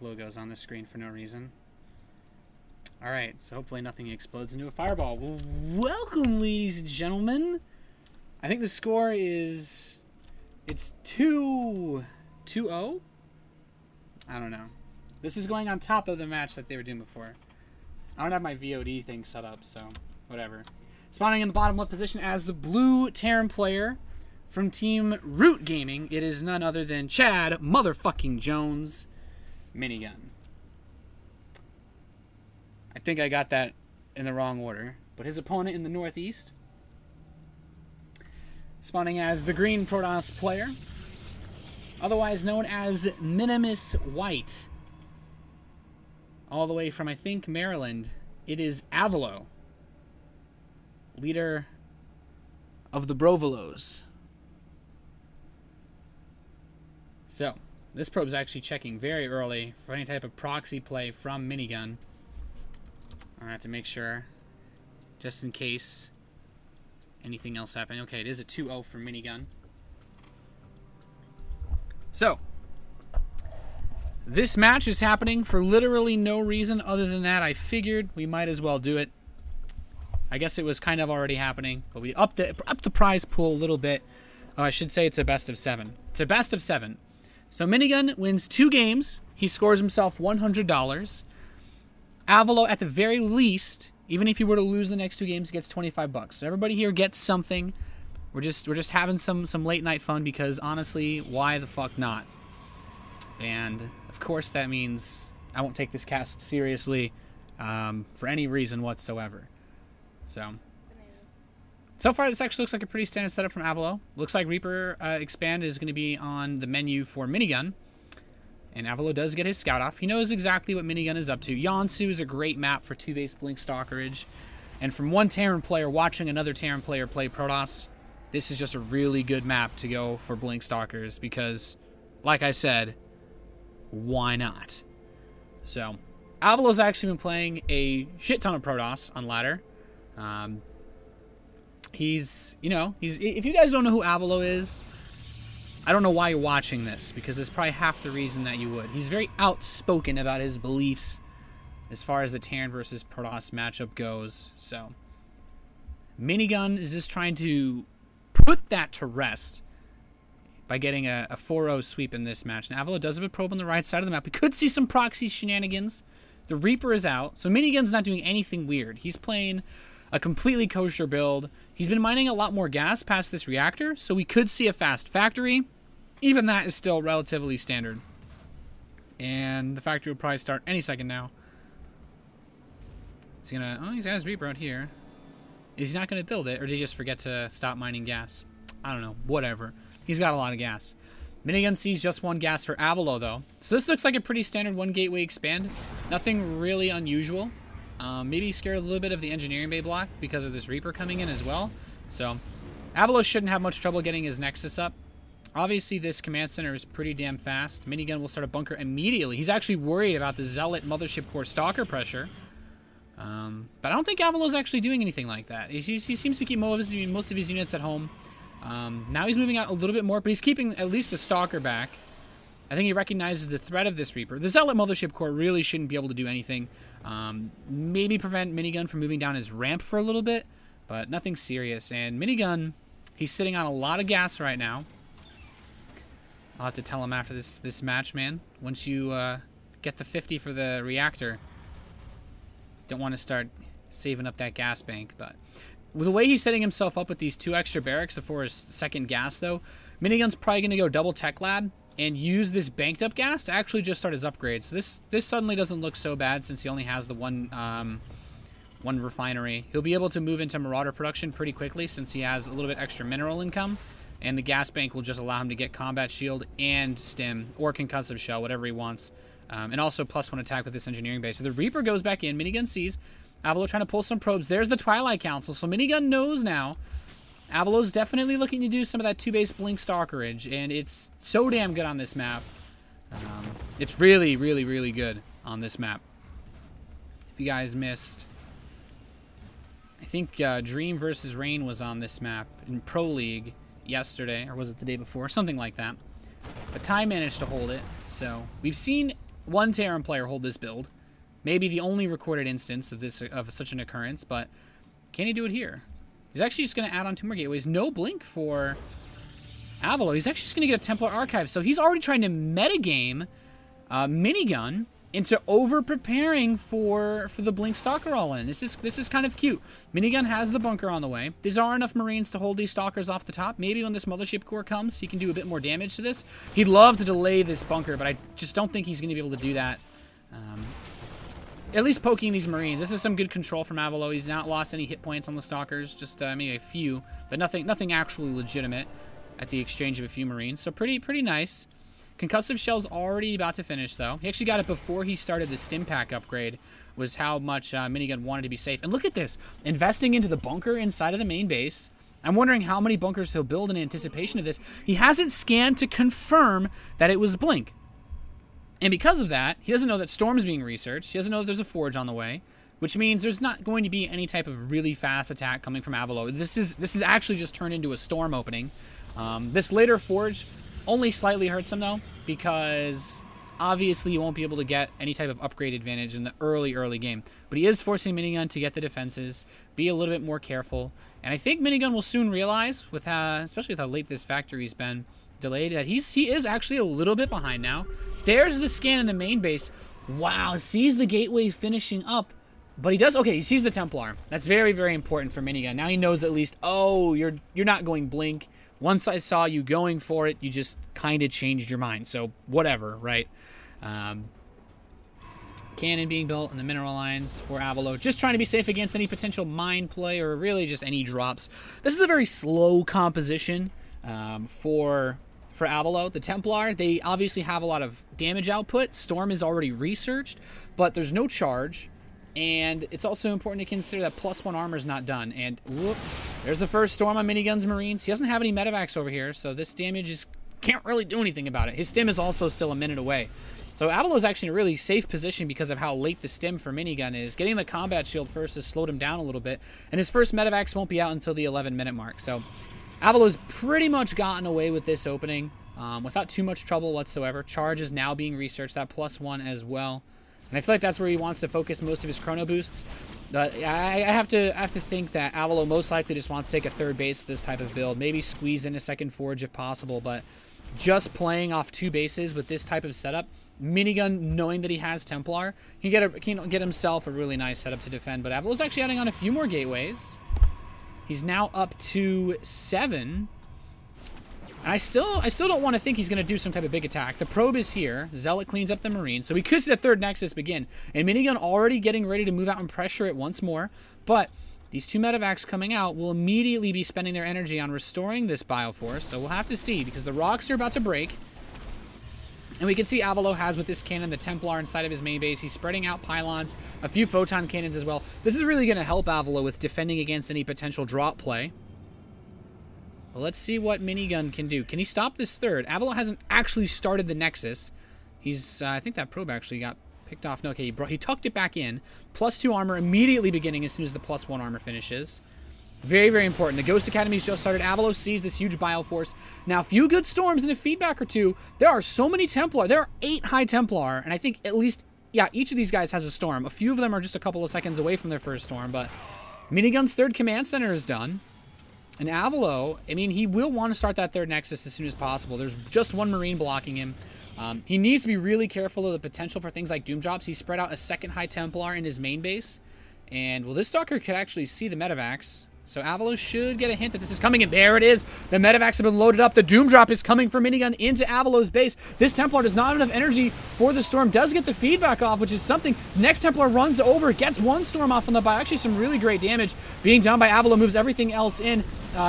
logos on the screen for no reason. Alright, so hopefully nothing explodes into a fireball. Well, welcome, ladies and gentlemen. I think the score is... It's 2-0? I don't know. This is going on top of the match that they were doing before. I don't have my VOD thing set up, so whatever. Spawning in the bottom left position as the blue Terran player from Team Root Gaming, it is none other than Chad motherfucking Jones Minigun. I think I got that in the wrong order, but his opponent in the northeast, spawning as the green Protoss player, otherwise known as Minimus White, all the way from, I think, Maryland, it is Avilo, leader of the Brovilos. So, this probe is actually checking very early for any type of proxy play from Minigun. I have to make sure, just in case anything else happened. Okay, it is a 2-0 for Minigun. So, this match is happening for literally no reason other than that I figured we might as well do it. I guess it was kind of already happening, but we upped the prize pool a little bit. I should say it's a best of 7. It's a best of 7. So Minigun wins 2 games. He scores himself $100. Avilo, at the very least, even if he were to lose the next 2 games, gets $25. So everybody here gets something. We're just having some late night fun because honestly, why the fuck not? And of course that means I won't take this cast seriously for any reason whatsoever. So far this actually looks like a pretty standard setup from Avilo. Looks like Reaper Expand is going to be on the menu for Minigun. And Avilo does get his scout off. He knows exactly what Minigun is up to. Yonsu is a great map for 2-base blink stalkerage. And from one Terran player watching another Terran player play Protoss, this is just a really good map to go for blink stalkers because, like I said, why not? So, Avilo's actually been playing a shit ton of Protoss on ladder. If you guys don't know who Avilo is, I don't know why you're watching this, because it's probably half the reason that you would. He's very outspoken about his beliefs as far as the Terran versus Protoss matchup goes. So, Minigun is just trying to put that to rest by getting a 4-0 sweep in this match. Now, Avilo does have a probe on the right side of the map. We could see some proxy shenanigans. The Reaper is out, so Minigun's not doing anything weird. He's playing a completely kosher build. He's been mining a lot more gas past this reactor, so we could see a fast factory. Even that is still relatively standard. And the factory will probably start any second now. He's got his Reaper out here. Is he not going to build it, or did he just forget to stop mining gas? I don't know. Whatever. He's got a lot of gas. Minigun sees just 1 gas for Avilo, though. So this looks like a pretty standard 1 gateway expand. Nothing really unusual. Maybe scared a little bit of the engineering bay block because of this Reaper coming in as well. So, Avilo shouldn't have much trouble getting his Nexus up. Obviously, this command center is pretty damn fast. Minigun will start a bunker immediately. He's actually worried about the Zealot Mothership Core Stalker pressure. But I don't think Avilo's actually doing anything like that. He seems to keep most of his units at home. Now he's moving out a little bit more, but he's keeping at least the Stalker back. I think he recognizes the threat of this Reaper. The Zealot Mothership Core really shouldn't be able to do anything. Maybe prevent Minigun from moving down his ramp for a little bit, but nothing serious. And Minigun, he's sitting on a lot of gas right now. I'll have to tell him after this match, man. Once you get the 50 for the reactor, don't want to start saving up that gas bank. But with the way he's setting himself up with these 2 extra barracks for his second gas, though, Minigun's probably going to go double tech lab and use this banked up gas to actually just start his upgrades. So this suddenly doesn't look so bad since he only has the one refinery. He'll be able to move into Marauder production pretty quickly since he has a little bit extra mineral income. And the gas bank will just allow him to get combat shield and stim or concussive shell, whatever he wants. And also +1 attack with this engineering base. So the Reaper goes back in. Minigun sees Avilo trying to pull some probes. There's the Twilight Council. So Minigun knows now. Avilo's definitely looking to do some of that 2-base blink stalkerage. And it's so damn good on this map. It's really, really, really good on this map. If you guys missed, I think Dream versus Rain was on this map in Pro League yesterday, or was it the day before? Something like that. But Ty managed to hold it. So we've seen one Terran player hold this build. Maybe the only recorded instance of such an occurrence, but can he do it here? He's actually just going to add on 2 more gateways. No blink for Avilo. He's actually just going to get a Templar Archive. So he's already trying to metagame Minigun into over-preparing for the Blink Stalker all-in. This is kind of cute. Minigun has the bunker on the way. There are enough Marines to hold these Stalkers off the top. Maybe when this Mothership Core comes, he can do a bit more damage to this. He'd love to delay this bunker, but I just don't think he's going to be able to do that. At least poking these Marines. This is some good control from Avilo. He's not lost any hit points on the Stalkers, just maybe a few, but nothing actually legitimate at the exchange of a few Marines. So pretty nice. Concussive Shell's already about to finish, though. He actually got it before he started the Stim Pack upgrade, was how much Minigun wanted to be safe. And look at this. Investing into the bunker inside of the main base. I'm wondering how many bunkers he'll build in anticipation of this. He hasn't scanned to confirm that it was Blink. And because of that, he doesn't know that Storm's being researched. He doesn't know that there's a Forge on the way, which means there's not going to be any type of really fast attack coming from Avilo. This is actually just turned into a Storm opening. This later Forge only slightly hurts him, though, because obviously you won't be able to get any type of upgrade advantage in the early game. But he is forcing Minigun to get the defenses, be a little bit more careful. And I think Minigun will soon realize, with especially with how late this factory's been delayed, that he is actually a little bit behind now. There's the scan in the main base. Wow, sees the gateway finishing up. But he does, okay, he sees the Templar. That's very, very important for Minigun. Now he knows at least, oh, you're not going Blink. Once I saw you going for it, you just kind of changed your mind. So, whatever, right? Cannon being built in the mineral lines for Avilo. Just trying to be safe against any potential mine play or really just any drops. This is a very slow composition for Avilo. The Templar, they obviously have a lot of damage output. Storm is already researched, but there's no charge. And it's also important to consider that +1 armor is not done. And whoops, there's the first Storm on Minigun's Marines. He doesn't have any medevacs over here, so this damage can't really do anything about it. His stim is also still a minute away. So Avilo's actually in a really safe position because of how late the stim for Minigun is. Getting the combat shield first has slowed him down a little bit. And his first medevacs won't be out until the 11-minute mark. So Avilo's pretty much gotten away with this opening without too much trouble whatsoever. Charge is now being researched, that +1 as well. And I feel like that's where he wants to focus most of his chrono boosts. But I have to think that Avilo most likely just wants to take a third base for this type of build. Maybe squeeze in a second Forge if possible. But just playing off 2 bases with this type of setup, Minigun knowing that he has Templar, can get himself a really nice setup to defend. But Avilo's actually adding on a few more gateways. He's now up to 7. And I still don't want to think he's going to do some type of big attack. The probe is here. Zealot cleans up the Marine. So we could see the third Nexus begin. And Minigun already getting ready to move out and pressure it once more. But these 2 medevacs coming out will immediately be spending their energy on restoring this Bioforce. So we'll have to see, because the rocks are about to break. And we can see Avilo has with this cannon the Templar inside of his main base. He's spreading out pylons, a few photon cannons as well. This is really going to help Avilo with defending against any potential drop play. Well, let's see what Minigun can do. Can he stop this third? Avilo hasn't actually started the Nexus. He's, I think that probe actually got picked off. No, okay, he tucked it back in. +2 armor immediately beginning as soon as the +1 armor finishes. Very, very important. The Ghost Academy's just started. Avilo sees this huge Bioforce. Now, a few good Storms and a feedback or 2. There are so many Templar. There are 8 High Templar, and I think at least, yeah, each of these guys has a Storm. A few of them are just a couple of seconds away from their first Storm, but Minigun's third command center is done. And Avilo, I mean, he will want to start that third Nexus as soon as possible. There's just 1 Marine blocking him. He needs to be really careful of the potential for things like Doom Drops. He spread out a second High Templar in his main base. And, well, this Stalker could actually see the medevacs. So Avilo should get a hint that this is coming, and there it is. The medevacs have been loaded up. The Doom Drop is coming from Minigun into Avilo's base. This Templar does not have enough energy for the Storm. Does get the feedback off, which is something. Next Templar runs over, gets 1 Storm off on the bio. Actually, some really great damage being done by Avilo. Moves everything else in.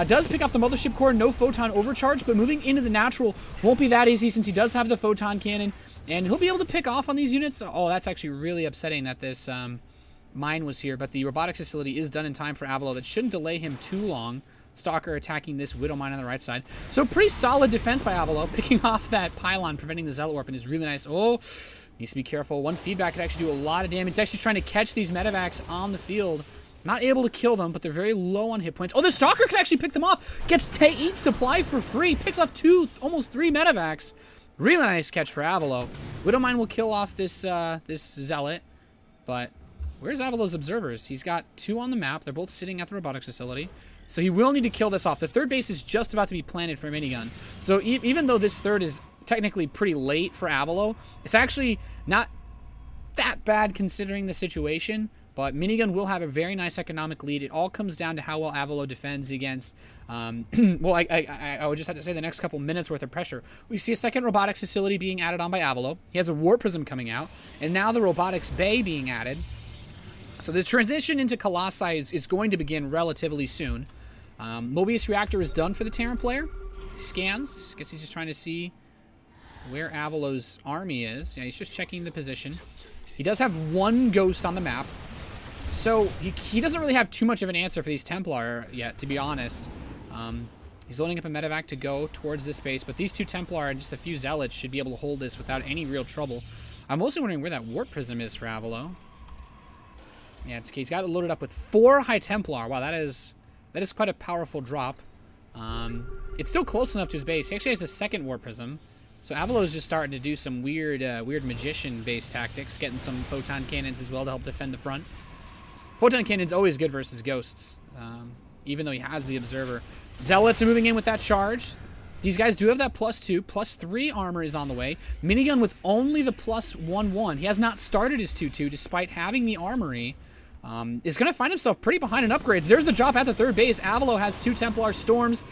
Does pick off the Mothership Core. No Photon Overcharge, but moving into the natural won't be that easy since he does have the Photon Cannon. And he'll be able to pick off on these units. Oh, that's actually really upsetting that this mine was here, but the robotics facility is done in time for Avilo. That shouldn't delay him too long. Stalker attacking this Widow mine on the right side. So pretty solid defense by Avilo. Picking off that pylon, preventing the Zealot Warp, and is really nice. Oh, needs to be careful. 1 feedback could actually do a lot of damage. It's actually trying to catch these medevacs on the field. Not able to kill them, but they're very low on hit points. Oh, the Stalker can actually pick them off. Gets to eat supply for free. Picks off 2, almost 3 medevacs. Really nice catch for Avilo. Widowmine will kill off this this Zealot, but where's Avilo's observers? He's got 2 on the map. They're both sitting at the robotics facility. So he will need to kill this off. The third base is just about to be planted for Minigun. So even though this third is technically pretty late for Avilo, it's actually not that bad considering the situation. But Minigun will have a very nice economic lead. It all comes down to how well Avilo defends against, well, I would just have to say the next couple minutes worth of pressure. We see a second robotics facility being added on by Avilo. He has a Warp Prism coming out, and now the robotics bay being added. So the transition into Colossi is going to begin relatively soon. Mobius Reactor is done for the Terran player. He scans. I guess he's just trying to see where Avilo's army is. Yeah, he's just checking the position. He does have 1 ghost on the map. So he doesn't really have too much of an answer for these Templar yet, to be honest. He's loading up a medevac to go towards this base, but these 2 Templar and just a few Zealots should be able to hold this without any real trouble. I'm mostly wondering where that Warp Prism is for Avilo. Yeah, he's got it loaded up with 4 High Templar. Wow, that is quite a powerful drop. It's still close enough to his base. He actually has a second Warp Prism. So Avilo's just starting to do some weird magician-based tactics, getting some photon cannons as well to help defend the front. Photon Cannon's always good versus Ghosts, even though he has the Observer. Zealots are moving in with that charge. These guys do have that +2. +3 armor is on the way. Minigun with only the +1/1. He has not started his 2/2 despite having the armory. Is going to find himself pretty behind in upgrades. There's the drop at the third base. Avilo has 2 Templar Storms.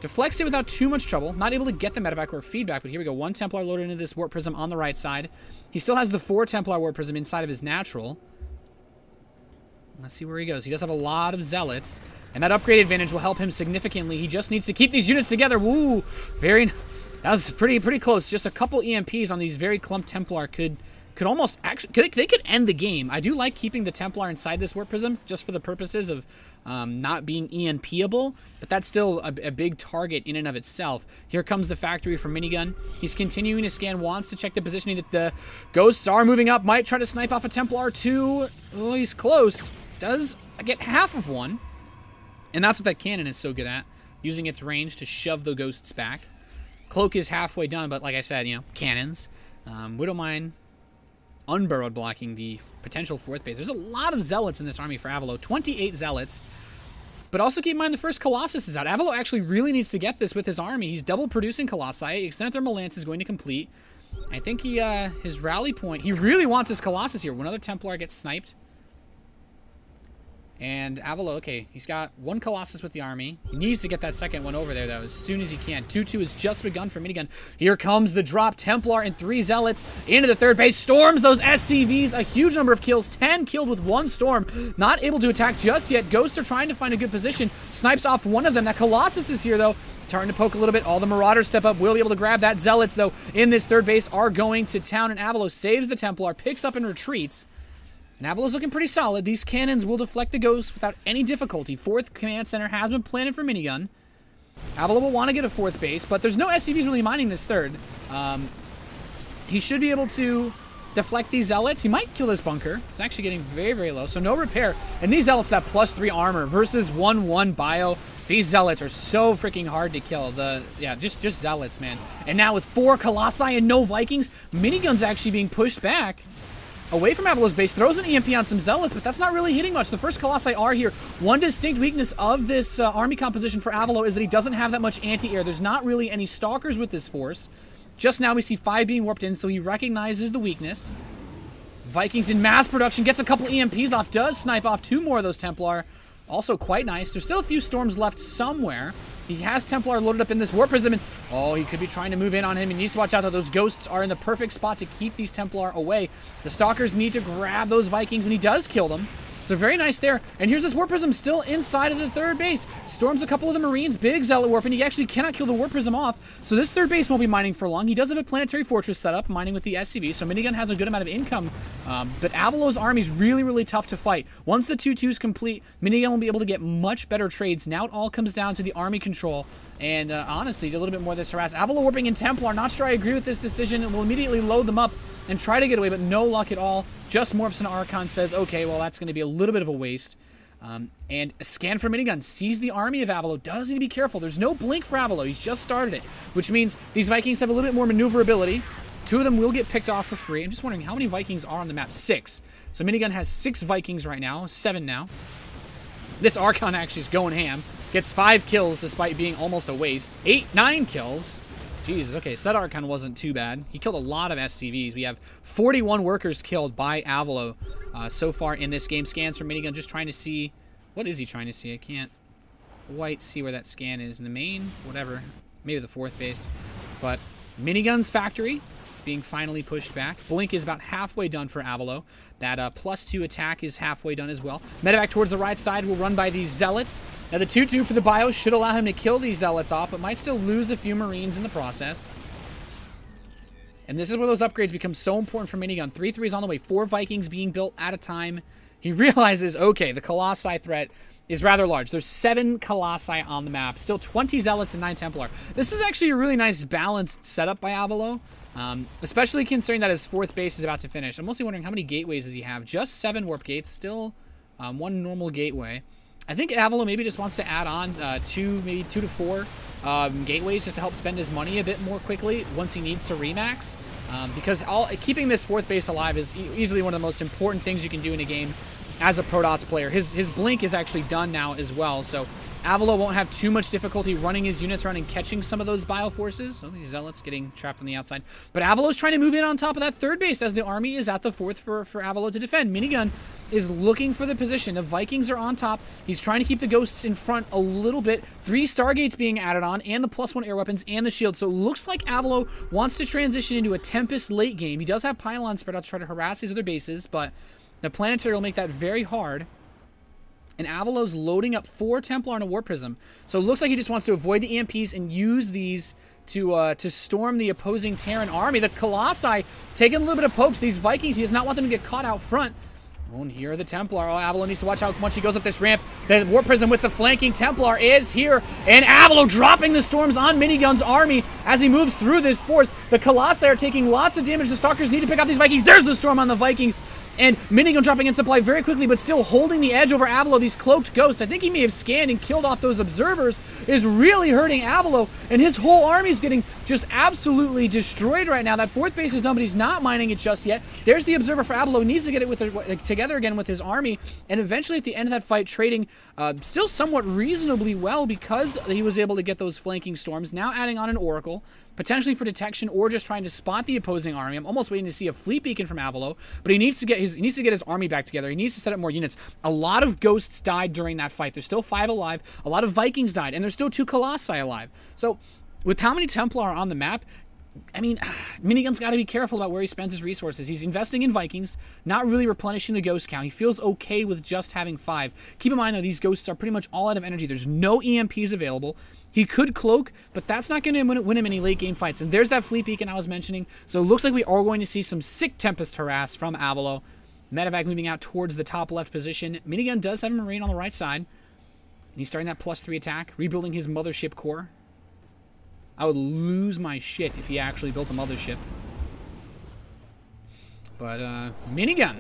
Deflects it without too much trouble. Not able to get the medevac or feedback, but here we go. 1 Templar loaded into this Warp Prism on the right side. He still has the 4 Templar Warp Prism inside of his natural. Let's see where he goes. He does have a lot of Zealots, and that upgrade advantage will help him significantly. He just needs to keep these units together. Woo! That was pretty close. Just a couple EMPs on these very clumped Templar could almost actually they could end the game. I do like keeping the Templar inside this Warp Prism just for the purposes of not being EMPable, but that's still a big target in and of itself. Here comes the factory for Minigun. He's continuing to scan, wants to check the positioning that the Ghosts are moving up. Might try to snipe off a Templar 2. Oh, he's close. Does get half of one. And that's what that cannon is so good at, using its range to shove the Ghosts back. Cloak is halfway done, but like I said, you know, cannons. Widowmine unburrowed blocking the potential 4th base. There's a lot of Zealots in this army for Avilo. 28 Zealots. But also keep in mind the first Colossus is out. Avilo actually really needs to get this with his army. He's double producing Colossi. Extended Thermal Lance is going to complete. I think his rally point, he really wants his Colossus here. One other Templar gets sniped. And Avilo, okay, he's got 1 Colossus with the army. He needs to get that second one over there, though, as soon as he can. 2/2 has just begun for Minigun. Here comes the drop. Templar and 3 Zealots into the third base. Storms those SCVs. A huge number of kills. 10 killed with 1 Storm. Not able to attack just yet. Ghosts are trying to find a good position. Snipes off one of them. That Colossus is here, though. Starting to poke a little bit. All the Marauders step up. Will be able to grab that. Zealots, though, in this third base are going to town. And Avilo saves the Templar, picks up and retreats. And Avilo's looking pretty solid. These cannons will deflect the Ghosts without any difficulty. 4th command center has been planted for Minigun. Avilo will want to get a 4th base, but there's no SCVs really mining this 3rd. He should be able to deflect these Zealots. He might kill this bunker. It's actually getting very, very low, so no repair. And these Zealots, that +3 armor versus 1/1 bio. These Zealots are so freaking hard to kill. Just Zealots, man. And now with 4 Colossi and no Vikings, Minigun's actually being pushed back away from Avilo's base, throws an EMP on some Zealots, but that's not really hitting much. The first Colossi are here. One distinct weakness of this army composition for Avilo is that he doesn't have that much anti-air. There's not really any stalkers with this force. Just now we see 5 being warped in, so he recognizes the weakness. Vikings in mass production, gets a couple EMPs off, does snipe off 2 more of those Templar. Also quite nice. There's still a few Storms left somewhere. He has Templar loaded up in this Warp Prism, and he could be trying to move in on him. He needs to watch out that those Ghosts are in the perfect spot to keep these Templar away. The Stalkers need to grab those Vikings, and he does kill them. So very nice there. And here's this Warp Prism still inside of the third base. Storms a couple of the Marines, big Zealot Warp, and he actually cannot kill the Warp Prism off. So this third base won't be mining for long. He does have a Planetary Fortress set up, mining with the SCV, so Minigun has a good amount of income. But Avilo's army is really, really tough to fight. Once the 2/2s complete, Minigun will be able to get much better trades. Now it all comes down to the army control. And honestly, a little bit more of this harass. Avilo warping in Templar, not sure I agree with this decision. It will immediately load them up and try to get away, but no luck at all. Just Morphs and Archon says, okay, well, that's going to be a little bit of a waste. And a scan for Minigun sees the army of Avilo. Does need to be careful. There's no blink for Avilo. He's just started it, which means these Vikings have a little bit more maneuverability. 2 of them will get picked off for free. I'm just wondering how many Vikings are on the map. 6. So Minigun has 6 Vikings right now. 7 now. This Archon actually is going ham. Gets 5 kills despite being almost a waste. 9 kills. Jesus, okay, so that Archon wasn't too bad. He killed a lot of SCVs. We have 41 workers killed by Avilo so far in this game. Scans from Minigun, just trying to see... What is he trying to see? I can't quite see where that scan is. In the main? Whatever. Maybe the 4th base. But Minigun's factory is being finally pushed back. Blink is about halfway done for Avilo. That +2 attack is halfway done as well. Medevac towards the right side will run by these Zealots. Now the 2-2 for the bio should allow him to kill these Zealots off, but might still lose a few Marines in the process. And this is where those upgrades become so important for Minigun. 3-3 is on the way. 4 Vikings being built at a time. He realizes, okay, the Colossi threat is rather large. There's 7 Colossi on the map. Still 20 Zealots and 9 Templar. This is actually a really nice balanced setup by Avilo. Especially considering that his 4th base is about to finish. I'm mostly wondering how many gateways does he have? Just 7 warp gates. Still 1 normal gateway. I think Avilo maybe just wants to add on 2 to 4 gateways just to help spend his money a bit more quickly once he needs to remax. Because keeping this 4th base alive is easily one of the most important things you can do in a game as a Protoss player. His blink is actually done now as well, so Avilo won't have too much difficulty running his units around and catching some of those bioforces. So these Zealots getting trapped on the outside. But Avilo's trying to move in on top of that 3rd base as the army is at the 4th for Avilo to defend. Minigun is looking for the position. The Vikings are on top. He's trying to keep the Ghosts in front a little bit. 3 Stargates being added on, and the +1 air weapons and the shield. So it looks like Avilo wants to transition into a Tempest late game. He does have pylons spread out to try to harass these other bases, but the Planetary will make that very hard. And Avilo's loading up 4 Templar and a War Prism. So it looks like he just wants to avoid the EMPs and use these to storm the opposing Terran army. The Colossi taking a little bit of pokes. These Vikings, he does not want them to get caught out front. Oh, and here are the Templar. Oh, Avilo needs to watch how much he goes up this ramp. The War Prism with the flanking Templar is here. And Avilo dropping the storms on Minigun's army as he moves through this force. The Colossi are taking lots of damage. The Stalkers need to pick out these Vikings. There's the storm on the Vikings. And Minigun dropping in supply very quickly, but still holding the edge over Avilo. These cloaked ghosts, I think he may have scanned and killed off those observers, is really hurting Avilo, and his whole army's getting just absolutely destroyed right now. That 4th base is done, but he's not mining it just yet. There's the observer for Avilo. He needs to get it together again with his army, and eventually at the end of that fight, trading still somewhat reasonably well because he was able to get those flanking storms. Now adding on an Oracle, potentially for detection or just trying to spot the opposing army. I'm almost waiting to see a fleet beacon from Avilo, but he needs to get his army back together. He needs to set up more units. A lot of Ghosts died during that fight. There's still 5 alive. A lot of Vikings died, and there's still 2 Colossi alive. So with how many Templar are on the map, I mean, Minigun's got to be careful about where he spends his resources. He's investing in Vikings, not really replenishing the Ghost count. He feels okay with just having 5. Keep in mind, though, these Ghosts are pretty much all out of energy. There's no EMPs available. He could cloak, but that's not going to win him any late game fights. And there's that fleet beacon I was mentioning. So it looks like we are going to see some sick Tempest harass from Avilo. Medevac moving out towards the top left position. Minigun does have a Marine on the right side. And he's starting that +3 attack, rebuilding his mothership core. I would lose my shit if he actually built a mothership. But, Minigun.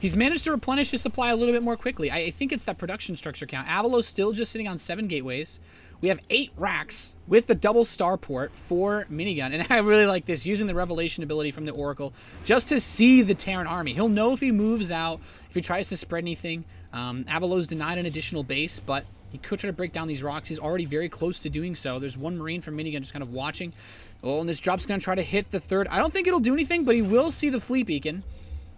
He's managed to replenish his supply a little bit more quickly. I think it's that production structure count. Avilo's still just sitting on 7 gateways. We have 8 racks with the double starport for Minigun. And I really like this, using the revelation ability from the Oracle just to see the Terran army. He'll know if he moves out, if he tries to spread anything. Avilo's denied an additional base, but he could try to break down these rocks. He's already very close to doing so. There's 1 Marine from Minigun just kind of watching. Oh, and this drop's going to try to hit the 3rd. I don't think it'll do anything, but he will see the fleet beacon.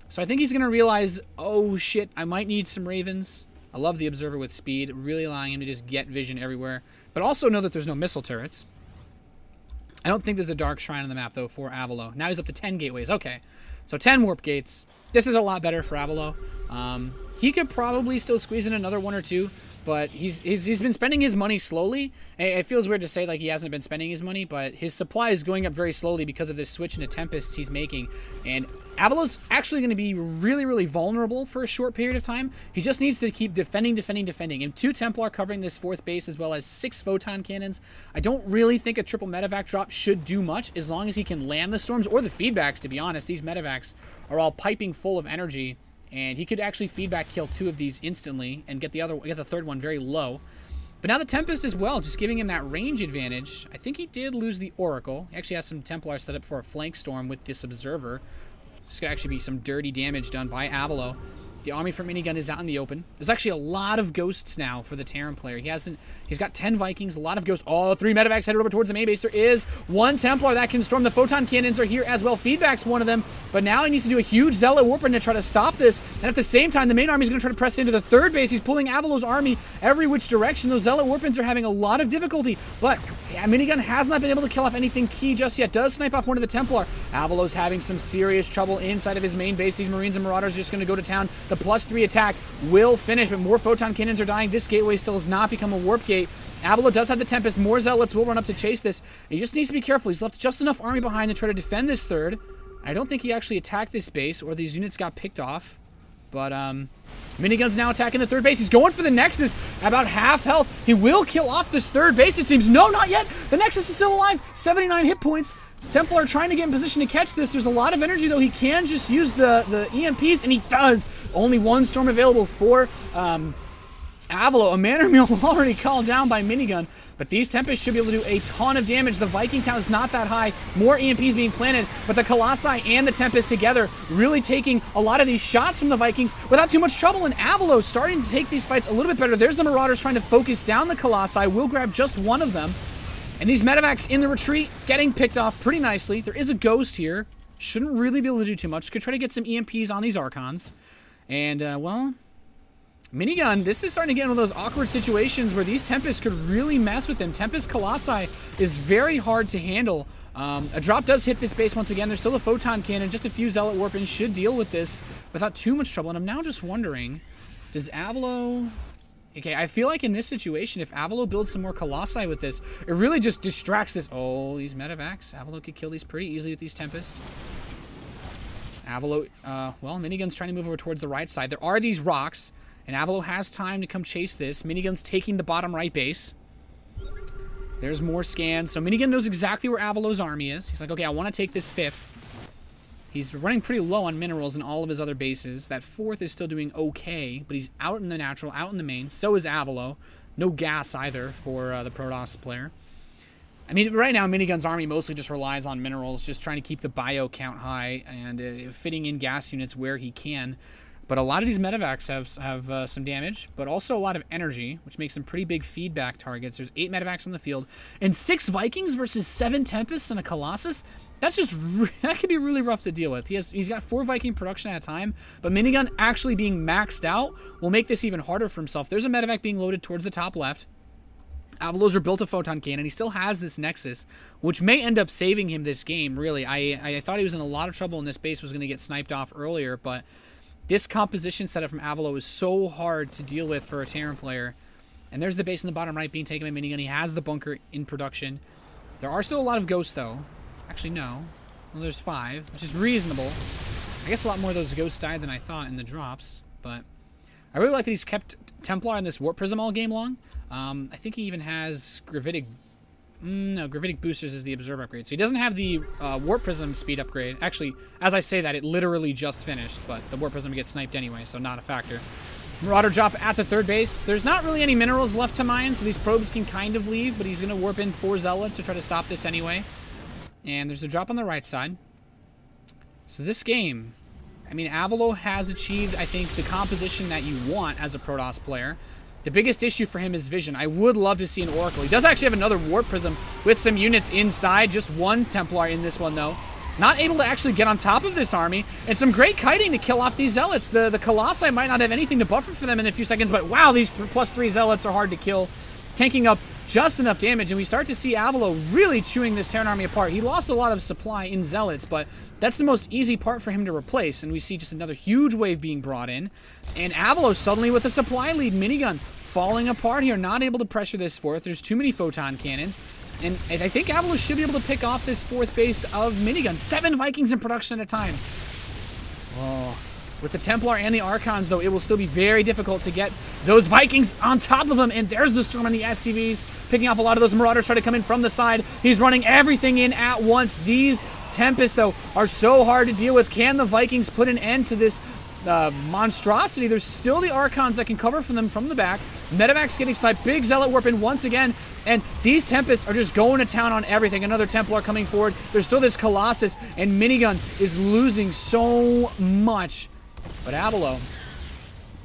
So I think he's going to realize, oh shit, I might need some Ravens. I love the Observer with speed, really allowing him to just get vision everywhere. But also know that there's no missile turrets. I don't think there's a Dark Shrine on the map, though, for Avilo. Now he's up to 10 gateways. Okay, so 10 warp gates. This is a lot better for Avilo. He could probably still squeeze in another 1 or 2, but he's been spending his money slowly. It feels weird to say like he hasn't been spending his money, but his supply is going up very slowly because of this switch into Tempests he's making. And Avilo's actually going to be really, really vulnerable for a short period of time. He just needs to keep defending. And 2 Templar covering this 4th base, as well as 6 Photon Cannons. I don't really think a triple medevac drop should do much, as long as he can land the storms or the feedbacks, to be honest. These medevacs are all piping full of energy. And he could actually feedback kill 2 of these instantly and get the third one very low. But now the Tempest as well, just giving him that range advantage. I think he did lose the Oracle. He actually has some Templar set up for a flank storm with this Observer. This could actually be some dirty damage done by Avilo. The army for Minigun is out in the open. There's actually a lot of ghosts now for the Terran player. He's got 10 Vikings, a lot of ghosts. Oh, 3 medevacs headed over towards the main base. There is 1 Templar that can storm. The photon cannons are here as well. Feedback's one of them, but now he needs to do a huge Zealot Warping to try to stop this. And at the same time, the main army is going to try to press into the 3rd base. He's pulling Avilo's army every which direction. Those Zealot Warpings are having a lot of difficulty, but yeah, Minigun has not been able to kill off anything key just yet. Does snipe off one of the Templar. Avilo's having some serious trouble inside of his main base. These Marines and Marauders are just going to go to town. The +3 attack will finish, but more photon cannons are dying. This gateway still has not become a warp gate. Avilo does have the Tempest. More Zealots will run up to chase this. He just needs to be careful. He's left just enough army behind to try to defend this 3rd. I don't think he actually attacked this base, or these units got picked off. But Minigun's now attacking the 3rd base. He's going for the Nexus, about half health. He will kill off this 3rd base, it seems. No, not yet. The Nexus is still alive. 79 hit points. Templar trying to get in position to catch this. There's a lot of energy, though. He can just use the EMPs, and he does. Only 1 storm available for Avilo. A man meal already called down by Minigun, but these Tempests should be able to do a ton of damage. The Viking count is not that high. More EMPs being planted, but the Colossi and the Tempest together really taking a lot of these shots from the Vikings without too much trouble, and Avilo starting to take these fights a little bit better. There's the Marauders trying to focus down the Colossi. Will grab just 1 of them. And these medevacs in the retreat getting picked off pretty nicely. There is a ghost here. Shouldn't really be able to do too much. Could try to get some EMPs on these Archons. And, well, Minigun, this is starting to get in one of those awkward situations where these Tempests could really mess with him. Tempest Colossi is very hard to handle. A drop does hit this base once again. There's still a Photon Cannon. Just a few Zealot Warpins should deal with this without too much trouble. And I'm now just wondering, does Avilo... Okay, I feel like in this situation, if Avilo builds some more Colossi with this, it really just distracts this. Oh, these medevacs. Avilo could kill these pretty easily with these Tempest. Avilo, well, Minigun's trying to move over towards the right side. There are these rocks, and Avilo has time to come chase this. Minigun's taking the bottom right base. There's more scans. So Minigun knows exactly where Avilo's army is. He's like, okay, I want to take this 5th. He's running pretty low on minerals in all of his other bases. That 4th is still doing okay, but he's out in the natural, out in the main. So is Avilo. No gas either for the Protoss player. I mean, right now, Minigun's army mostly just relies on minerals, just trying to keep the bio count high and fitting in gas units where he can. But a lot of these medevacs have some damage, but also a lot of energy, which makes them pretty big feedback targets. There's 8 medevacs on the field, and 6 Vikings versus 7 Tempests and a Colossus. That's just that could be really rough to deal with. He's got 4 Viking production at a time, but Minigun actually being maxed out will make this even harder for himself. There's a medevac being loaded towards the top left. Avilo's rebuilt a photon cannon. He still has this Nexus, which may end up saving him this game, really. I thought he was in a lot of trouble and this base was going to get sniped off earlier, but this composition setup from Avilo is so hard to deal with for a Terran player. And there's the base in the bottom right being taken by Minigun. He has the bunker in production. There are still a lot of ghosts, though. Actually, no. Well, there's 5, which is reasonable. I guess a lot more of those ghosts died than I thought in the drops, but I really like that he's kept Templar in this Warp Prism all game long. I think he even has Gravitic... no, Gravitic Boosters is the Observer upgrade. So he doesn't have the Warp Prism speed upgrade. Actually, as I say that, it literally just finished, but the Warp Prism gets sniped anyway, so not a factor. Marauder drop at the 3rd base. There's not really any minerals left to mine, so these probes can kind of leave, but he's going to warp in 4 Zealots to try to stop this anyway. And there's a drop on the right side. So this game, I mean, Avilo has achieved, I think, the composition that you want as a Protoss player. The biggest issue for him is vision. I would love to see an Oracle. He does actually have another Warp Prism with some units inside. Just 1 Templar in this one, though. Not able to actually get on top of this army. And some great kiting to kill off these Zealots. The Colossi might not have anything to buffer for them in a few seconds, but wow, these +3 Zealots are hard to kill. Tanking up just enough damage, and we start to see Avilo really chewing this Terran army apart. He lost a lot of supply in Zealots, but that's the most easy part for him to replace, and we see just another huge wave being brought in. And Avilo suddenly with a supply lead. Minigun falling apart here, not able to pressure this 4th. There's too many photon cannons. And I think Avilo should be able to pick off this 4th base of Minigun. 7 Vikings in production at a time. Oh. With the Templar and the Archons, though, it will still be very difficult to get those Vikings on top of him. And there's the Storm on the SCVs, picking off a lot of those Marauders, trying to come in from the side. He's running everything in at once. These Tempests, though, are so hard to deal with. Can the Vikings put an end to this monstrosity, there's still the Archons that can cover for them from the back. Medivacs getting sniped. Big Zealot warp in once again. And these Tempests are just going to town on everything. Another Templar coming forward. There's still this Colossus. And Minigun is losing so much. But Avilo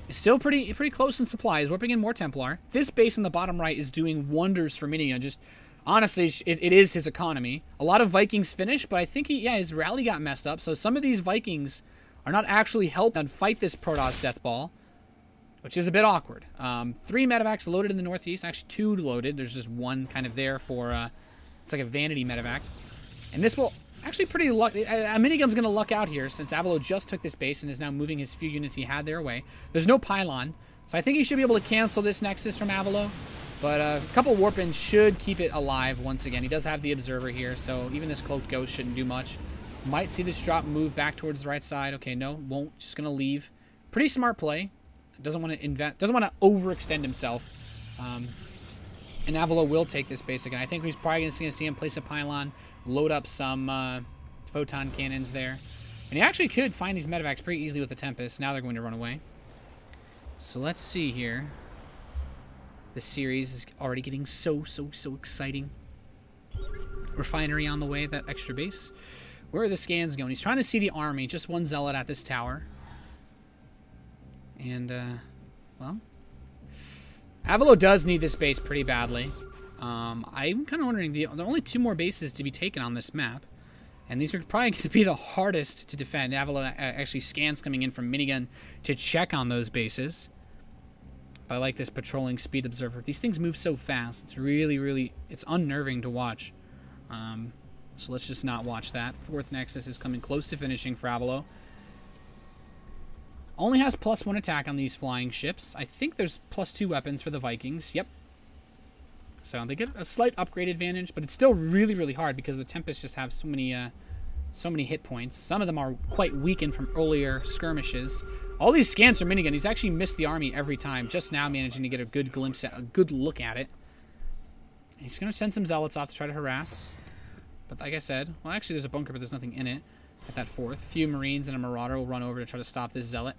is still pretty close in supply. He's warping in more Templar. This base in the bottom right is doing wonders for Minigun. Just honestly, it is his economy. A lot of Vikings finish, but I think his rally got messed up. So some of these Vikings are not actually helping fight this Protoss Death Ball, which is a bit awkward. 3 Medivacs loaded in the northeast. Actually, 2 loaded. There's just 1 kind of there for, it's like a vanity Medivac. And this will actually pretty luck. A Minigun's going to luck out here since Avilo just took this base and is now moving his few units he had there away. There's no pylon, so I think he should be able to cancel this Nexus from Avilo. But a couple warp-ins should keep it alive once again. He does have the Observer here, so even this Cloaked Ghost shouldn't do much. Might see this drop move back towards the right side. Okay, no, won't. Just gonna leave. Pretty smart play. Doesn't want to overextend himself. And Avilo will take this base again. I think he's probably gonna see him place a pylon, load up some photon cannons there, and he actually could find these Medivacs pretty easily with the Tempest. Now they're going to run away. So let's see here. This series is already getting so exciting. Refinery on the way. That extra base. Where are the scans going? He's trying to see the army. Just 1 Zealot at this tower. And, well, Avilo does need this base pretty badly. I'm kind of wondering, there are only 2 more bases to be taken on this map. And these are probably going to be the hardest to defend. Avilo actually scans coming in from Minigun to check on those bases. But I like this patrolling speed observer. These things move so fast. It's really, it's unnerving to watch. So let's just not watch that. 4th Nexus is coming close to finishing for Avilo. Only has +1 attack on these flying ships. I think there's +2 weapons for the Vikings. Yep. So they get a slight upgrade advantage, but it's still really hard because the Tempests just have so many hit points. Some of them are quite weakened from earlier skirmishes. All these scans from Minigun, he's actually missed the army every time. Just now managing to get a good glimpse at, a good look at it. He's going to send some Zealots off to try to harass. But like I said, well, actually there's a bunker, but there's nothing in it at that 4th. A few Marines and a Marauder will run over to try to stop this Zealot.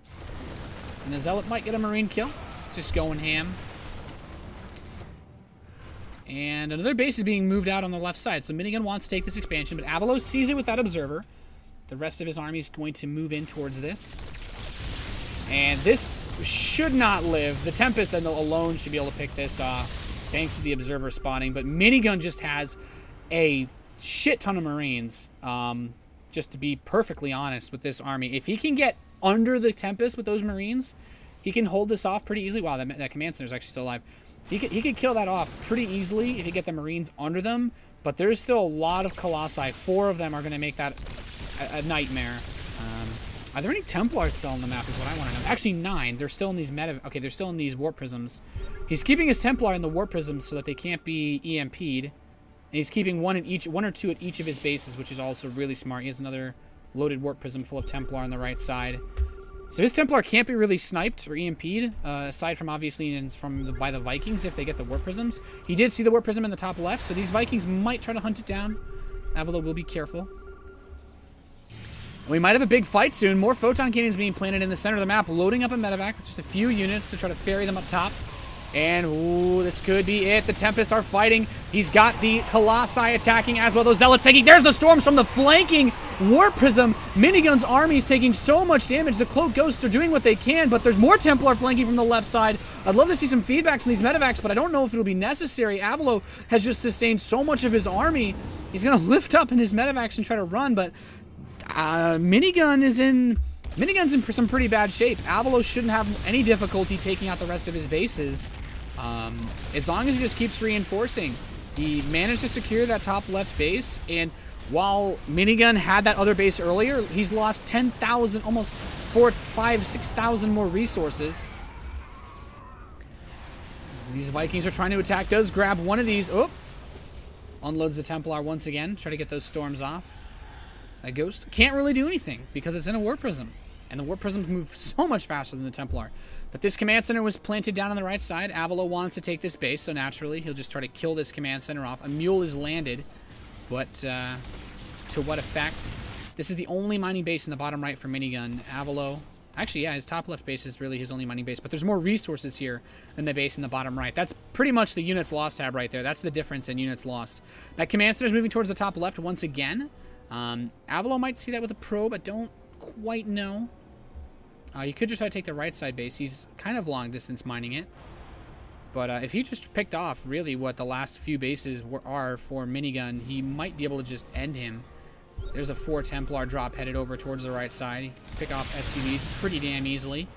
And the Zealot might get a Marine kill. It's just going ham. And another base is being moved out on the left side. So Minigun wants to take this expansion, but Avilo sees it with that Observer. The rest of his army is going to move in towards this. And this should not live. The Tempest alone should be able to pick this off, thanks to the Observer spotting. But Minigun just has a shit ton of Marines, just to be perfectly honest with this army. If he can get under the Tempest with those Marines, he can hold this off pretty easily. Wow, that command center is actually still alive. He could kill that off pretty easily if he get the Marines under them, but there's still a lot of Colossi. 4 of them are going to make that a nightmare. Are there any Templars still on the map is what I want to know. Actually, 9. They're still in these okay, they're still in these Warp Prisms. He's keeping his Templar in the Warp Prisms so that they can't be EMP'd. And he's keeping 1 or 2 at each of his bases, which is also really smart. He has another loaded Warp Prism full of Templar on the right side. So his Templar can't be really sniped or EMP'd, aside from obviously by the Vikings if they get the Warp Prisms. He did see the Warp Prism in the top left, so these Vikings might try to hunt it down. Avilo will be careful. We might have a big fight soon. More photon cannons being planted in the center of the map, loading up a medevac with just a few units to try to ferry them up top. And, ooh, this could be it. The Tempest are fighting. He's got the Colossi attacking as well. Those Zealots taking. There's the Storms from the flanking Warp Prism. Minigun's army is taking so much damage. The Cloaked Ghosts are doing what they can, but there's more Templar flanking from the left side. I'd love to see some feedbacks in these medevacs, but I don't know if it'll be necessary. Avilo has just sustained so much of his army. He's going to lift up in his medevacs and try to run, but Minigun's in some pretty bad shape. Avilo shouldn't have any difficulty taking out the rest of his bases. As long as he just keeps reinforcing. He managed to secure that top left base, and while Minigun had that other base earlier, he's lost 10,000, almost 6,000 more resources. These Vikings are trying to attack. Does grab one of these. Oh! Unloads the Templar once again. Try to get those Storms off. That Ghost can't really do anything because it's in a Warp Prism. And the Warp Prisms move so much faster than the Templar. But this command center was planted down on the right side. Avilo wants to take this base, so naturally he'll just try to kill this command center off. A mule is landed, but to what effect? This is the only mining base in the bottom right for Minigun. Avilo Actually, yeah, his top left base is really his only mining base, but there's more resources here than the base in the bottom right. That's pretty much the units lost tab right there. That's the difference in units lost. That command center is moving towards the top left once again. Avilo might see that with a probe. I don't quite know. You could just try to take the right side base. He's kind of long distance mining it. But if he just picked off really what the last few bases are for Minigun, he might be able to just end him. There's a 4 Templar drop headed over towards the right side. He can pick off SCVs pretty damn easily.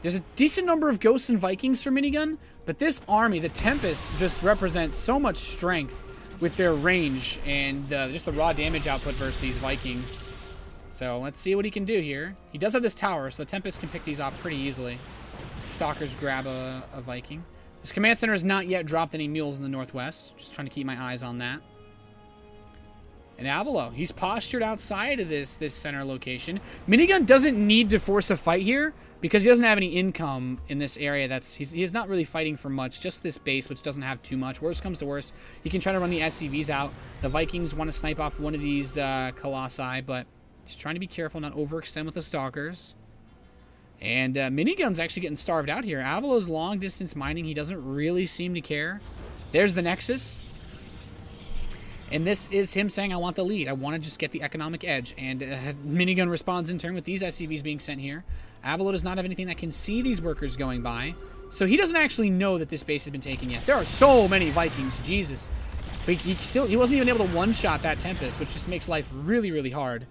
There's a decent number of Ghosts and Vikings for Minigun, but this army, the Tempest, just represents so much strength with their range and just the raw damage output versus these Vikings. So let's see what he can do here. He does have this tower, so the Tempest can pick these off pretty easily. Stalkers grab a Viking. This command center has not yet dropped any mules in the northwest. Just trying to keep my eyes on that. And Avilo, he's postured outside of this center location. Minigun doesn't need to force a fight here because he doesn't have any income in this area. He's not really fighting for much, just this base, which doesn't have too much. Worst comes to worst, he can try to run the SCVs out. The Vikings want to snipe off one of these Colossi, but he's trying to be careful, not overextend with the Stalkers. And Minigun's actually getting starved out here. Avilo's long distance mining. He doesn't really seem to care. There's the Nexus. And this is him saying, I want the lead. I want to just get the economic edge. And Minigun responds in turn with these SCVs being sent here. Avilo does not have anything that can see these workers going by. So he doesn't actually know that this base has been taken yet. There are so many Vikings. Jesus. But he wasn't even able to one-shot that Tempest, which just makes life really, really hard.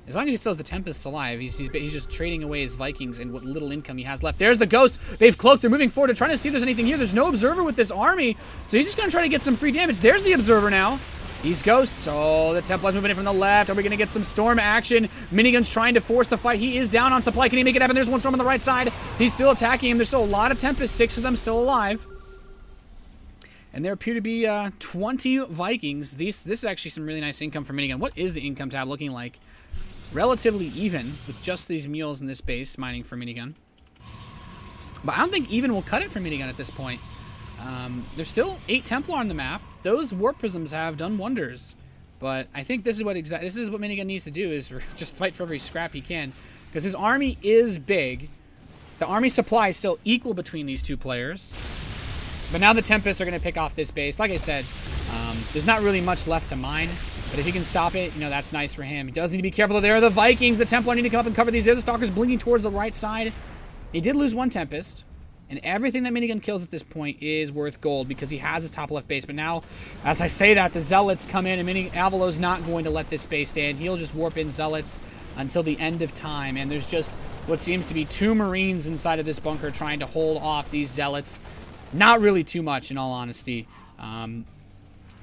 As long as he still has the Tempest alive, he's just trading away his Vikings and what little income he has left. There's the Ghost. They've cloaked. They're moving forward. They're trying to see if there's anything here. There's no Observer with this army, so he's just going to try to get some free damage. There's the Observer now. These Ghosts. Oh, the Templars moving in from the left. Are we going to get some Storm action? Minigun's trying to force the fight. He is down on supply. Can he make it happen? There's one Storm on the right side. He's still attacking him. There's still a lot of Tempest. 6 of them still alive. And there appear to be 20 Vikings. This is actually some really nice income for Minigun. What is the income tab looking like? Relatively even with just these mules in this base mining for Minigun. But I don't think even will cut it for Minigun at this point. There's still 8 Templar on the map. Those Warp Prisms have done wonders. But I think this is what Minigun needs to do, is just fight for every scrap he can. Because his army is big. The army supply is still equal between these two players. But now the Tempests are going to pick off this base. Like I said, there's not really much left to mine. But if he can stop it, that's nice for him. He does need to be careful. There are the Vikings. The Templar need to come up and cover these. There's the Stalkers blinking towards the right side. He did lose one Tempest. And everything that Minigun kills at this point is worth gold because he has his top left base. But now, as I say that, the Zealots come in, and Avilo's not going to let this base stand. He'll just warp in Zealots until the end of time. And there's just what seems to be 2 Marines inside of this bunker trying to hold off these Zealots. Not really too much, in all honesty.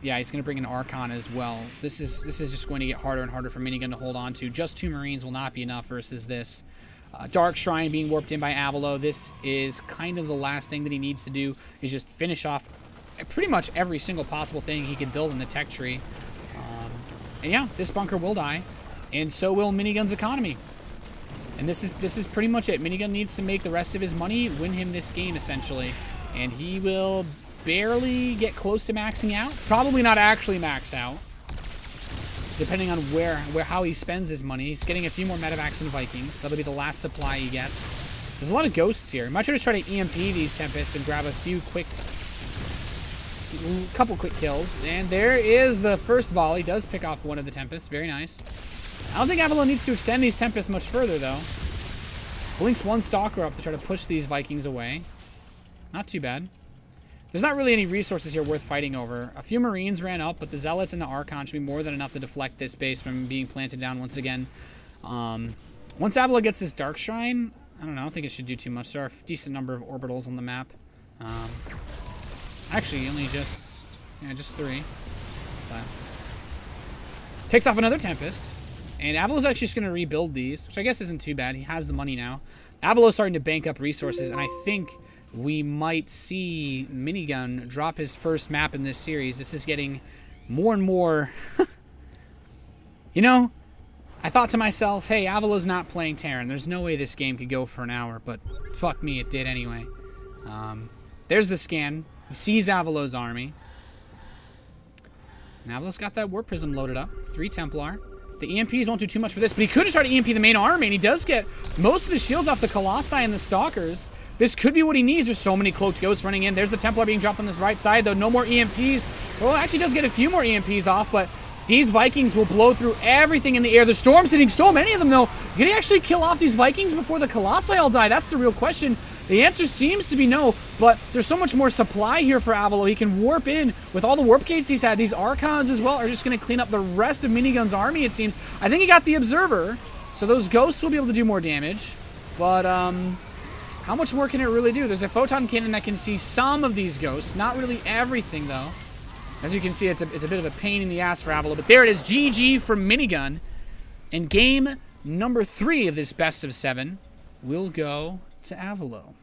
Yeah, he's going to bring an Archon as well. This is just going to get harder and harder for Minigun to hold on to. Just 2 Marines will not be enough versus this. Dark Shrine being warped in by Avilo. This is kind of the last thing that he needs to do, is just finish off pretty much every single possible thing he could build in the tech tree. And yeah, this bunker will die, and so will Minigun's economy. And this is pretty much it. Minigun needs to make the rest of his money, win him this game, essentially. And he will barely get close to maxing out. Probably not actually max out, depending on how he spends his money. He's getting a few more medevacs and Vikings. That'll be the last supply he gets. There's a lot of Ghosts here. He might just try to EMP these Tempests and grab a couple quick kills. And there is the first volley. Does pick off one of the Tempests. Very nice. I don't think Avilo needs to extend these Tempests much further, though. Blinks one Stalker up to try to push these Vikings away. Not too bad. There's not really any resources here worth fighting over. A few Marines ran up, but the Zealots and the Archon should be more than enough to deflect this base from being planted down once again. Once Avilo gets this Dark Shrine, I don't know, I don't think it should do too much. There are a decent number of orbitals on the map. Actually, only just 3. But picks off another Tempest. And Avilo's actually just going to rebuild these, which I guess isn't too bad. He has the money now. Avilo's starting to bank up resources, and I think we might see Minigun drop his first map in this series. This is getting more and more... I thought to myself, hey, Avilo's not playing Terran. There's no way this game could go for an hour, but fuck me, it did anyway. There's the scan. He sees Avilo's army. And Avilo's got that Warp Prism loaded up. 3 Templar. The EMPs won't do too much for this, but he could just try to EMP the main army, and he does get most of the shields off the Colossi and the Stalkers. This could be what he needs. There's so many cloaked ghosts running in. There's the Templar being dropped on this right side, though. No more EMPs. Well, actually does get a few more EMPs off, but these Vikings will blow through everything in the air. The Storm's hitting so many of them, though. Can he actually kill off these Vikings before the Colossi all die? That's the real question. The answer seems to be no, but there's so much more supply here for Avilo. He can warp in with all the warp gates he's had. These Archons as well are just going to clean up the rest of Minigun's army, it seems. I think he got the Observer, so those ghosts will be able to do more damage. But, how much more can it really do? There's a photon cannon that can see some of these ghosts. Not really everything, though. As you can see, it's a bit of a pain in the ass for Avilo. But there it is, GG from Minigun. And game number 3 of this best of 7 will go to Avilo.